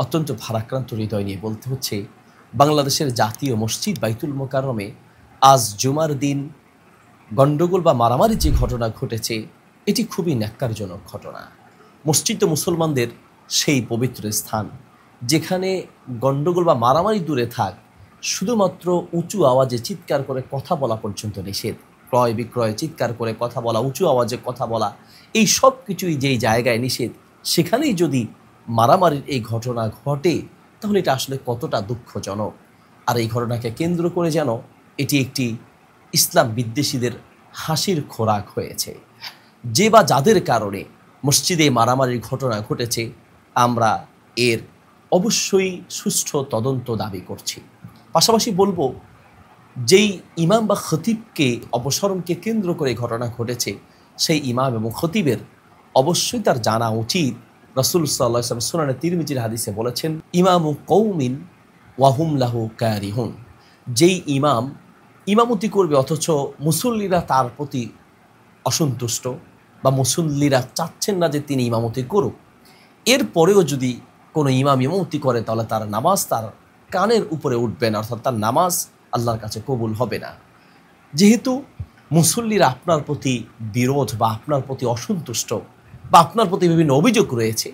অত্যন্ত ভারাক্রান্ত হৃদয় নিয়ে বলতে হচ্ছে, বাংলাদেশের জাতীয় মসজিদ বাইতুল মোকাররমে আজ জুমার দিন গণ্ডগোল বা মারামারির যে ঘটনা ঘটেছে, এটি খুবই ন্যক্কারজনক ঘটনা। মসজিদ তো মুসলমানদের সেই পবিত্র স্থান, যেখানে গণ্ডগোল বা মারামারি দূরে থাক, শুধুমাত্র উঁচু আওয়াজে চিৎকার করে কথা বলা পর্যন্ত নিষেধ। ক্রয় বিক্রয়, চিৎকার করে কথা বলা, উঁচু আওয়াজে কথা বলা, এই সব কিছুই যেই জায়গায় নিষেধ, সেখানেই যদি মারামারির এই ঘটনা ঘটে, তাহলে এটা আসলে কতটা দুঃখজনক। আর এই ঘটনাকে কেন্দ্র করে যেন এটি একটি ইসলাম বিদ্বেষীদের হাসির খোরাক হয়েছে। যে বা যাদের কারণে মসজিদে মারামারির ঘটনা ঘটেছে, আমরা এর অবশ্যই সুষ্ঠু তদন্ত দাবি করছি। পাশাপাশি বলবো, যেই ইমাম বা খতিবকে অপসরণকে কেন্দ্র করে ঘটনা ঘটেছে, সেই ইমাম এবং খতিবের অবশ্যই তার জানা উচিত। রাসূল সাল্লাল্লাহু আলাইহি ওয়াসাল্লাম সুনানে তিরমিজির হাদিসে বলেছেন, ইমামু কওমিন ওয়াহুম লাহু কারিহুন। যেই ইমাম ইমামতি করবে অথচ মুসল্লিরা তার প্রতি অসন্তুষ্ট, বা মুসল্লিরা চাচ্ছেন না যে তিনি ইমামতি করুক, এরপরেও যদি কোনো ইমাম ইমামতি করে, তাহলে তার নামাজ তার কানের উপরে উঠবে না, অর্থাৎ তার নামাজ আল্লাহর কাছে কবুল হবে না। যেহেতু মুসল্লিরা আপনার প্রতি বিরোধ বা আপনার প্রতি অসন্তুষ্ট বা আপনার প্রতি বিভিন্ন অভিযোগ রয়েছে,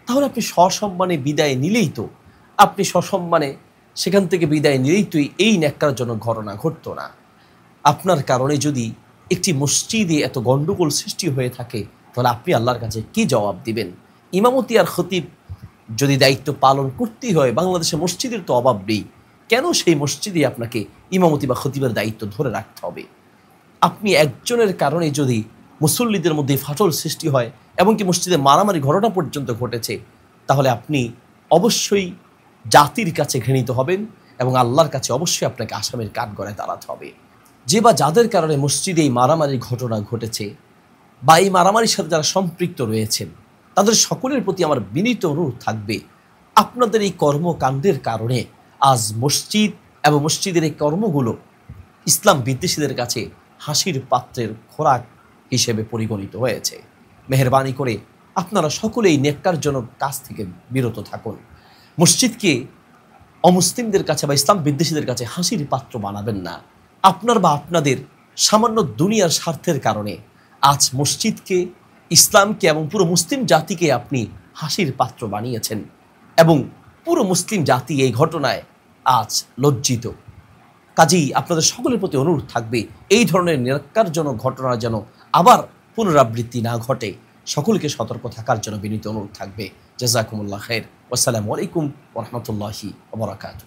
তাহলে আপনি সসম্মানে বিদায় নিলেই তো, আপনি সসম্মানে সেখান থেকে বিদায় নিলেই তো এই ন্যাক্কারজনক ঘটনা ঘটতো না। আপনার কারণে যদি একটি মসজিদে এত গণ্ডগোল সৃষ্টি হয়ে থাকে, তাহলে আপনি আল্লাহর কাছে কি জবাব দিবেন? ইমামতি আর খতিব যদি দায়িত্ব পালন করতেই হয়, বাংলাদেশে মসজিদের তো অভাব নেই, কেন সেই মসজিদে আপনাকে ইমামতি বা খতিবের দায়িত্ব ধরে রাখতে হবে? আপনি একজনের কারণে যদি মুসল্লিদের মধ্যে ফাটল সৃষ্টি হয়, এমনকি মসজিদে মারামারি ঘটনা পর্যন্ত ঘটেছে, তাহলে আপনি অবশ্যই জাতির কাছে ঘৃণিত হবেন এবং আল্লাহর কাছে অবশ্যই আপনাকে আসামির কাঠগড়ায় দাঁড়াতে হবে। যে বা যাদের কারণে মসজিদে এই মারামারির ঘটনা ঘটেছে বা এই মারামারির সাথে যারা সম্পৃক্ত রয়েছেন, তাদের সকলের প্রতি আমার বিনীত অনুরোধ থাকবে, আপনাদের এই কর্মকাণ্ডের কারণে আজ মসজিদ এবং মসজিদের এই কর্মগুলো ইসলাম বিদ্বেষীদের কাছে হাসির পাত্রের খোরাক হিসেবে পরিগণিত হয়েছে। মেহেরবানি করে আপনারা সকলেই ন্যাক্কারজনক কাজ থেকে বিরত থাকুন। মসজিদকে অমুসলিমদের কাছে বা ইসলাম বিদ্বেষীদের কাছে হাসির পাত্র বানাবেন না। আপনার বা আপনাদের সামান্য দুনিয়ার স্বার্থের কারণে আজ মসজিদকে, ইসলামকে এবং পুরো মুসলিম জাতিকে আপনি হাসির পাত্র বানিয়েছেন, এবং পুরো মুসলিম জাতি এই ঘটনায় আজ লজ্জিত। কাজেই আপনাদের সকলের প্রতি অনুরোধ থাকবে, এই ধরনের ন্যাক্কারজনক ঘটনা যেন আবার পুনরাবৃত্তি না ঘটে, সকলকে সতর্ক থাকার জন্য বিনীত অনুরোধ থাকবে। জাযাকুমুল্লাহ খাইর। আসসালামু আলাইকুম ওয়া রাহমাতুল্লাহি ওয়া বারাকাতুহু।